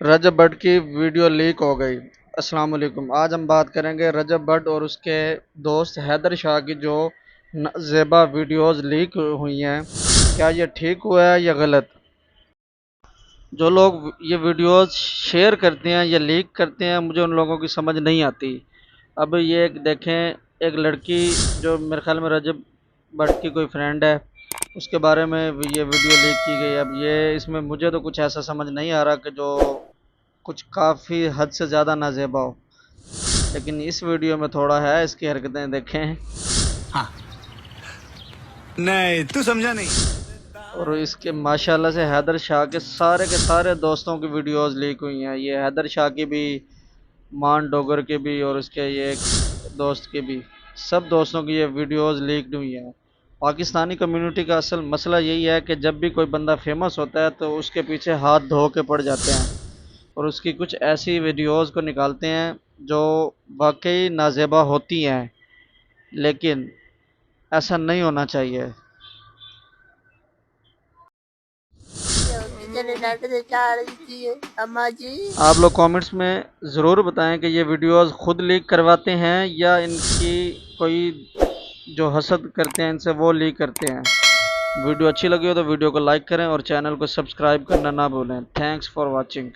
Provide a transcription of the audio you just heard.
रजब भट्ट की video leak हो गई। अस्सलाम वालेकुम। आज हम बात करेंगे रजब भट्ट और उसके दोस्त हैदर शाह की जो नाजेबा वीडियोस लीक हुई हैं, क्या ये ठीक हुआ है या गलत। जो लोग ये वीडियोस शेयर करते हैं या लीक करते हैं, मुझे उन लोगों की समझ नहीं आती। अब ये देखें, एक लड़की जो मेरे ख्याल में रजब भट्ट की कोई फ्रेंड है, उसके बारे में ये वीडियो लीक की गई। अब ये इसमें मुझे तो कुछ ऐसा समझ नहीं आ रहा कि जो कुछ काफ़ी हद से ज़्यादा नाजेबा हो, लेकिन इस वीडियो में थोड़ा है, इसकी हरकतें देखें। हाँ। नहीं तू समझा नहीं। और इसके माशाल्लाह से हैदर शाह के सारे दोस्तों की वीडियोस लीक हुई हैं। ये हैदर शाह की भी, मान डोगर के भी, और उसके ये एक दोस्त के भी, सब दोस्तों की ये वीडियोस लीक हुई हैं। पाकिस्तानी कम्युनिटी का असल मसला यही है कि जब भी कोई बंदा फेमस होता है तो उसके पीछे हाथ धो के पड़ जाते हैं और उसकी कुछ ऐसी वीडियोस को निकालते हैं जो वाकई नाजेबा होती हैं, लेकिन ऐसा नहीं होना चाहिए। आप लोग कमेंट्स में ज़रूर बताएं कि ये वीडियोस खुद लीक करवाते हैं या इनकी कोई जो हसद करते हैं इनसे वो लीक करते हैं। वीडियो अच्छी लगी हो तो वीडियो को लाइक करें और चैनल को सब्सक्राइब करना ना भूलें। Thanks for watching.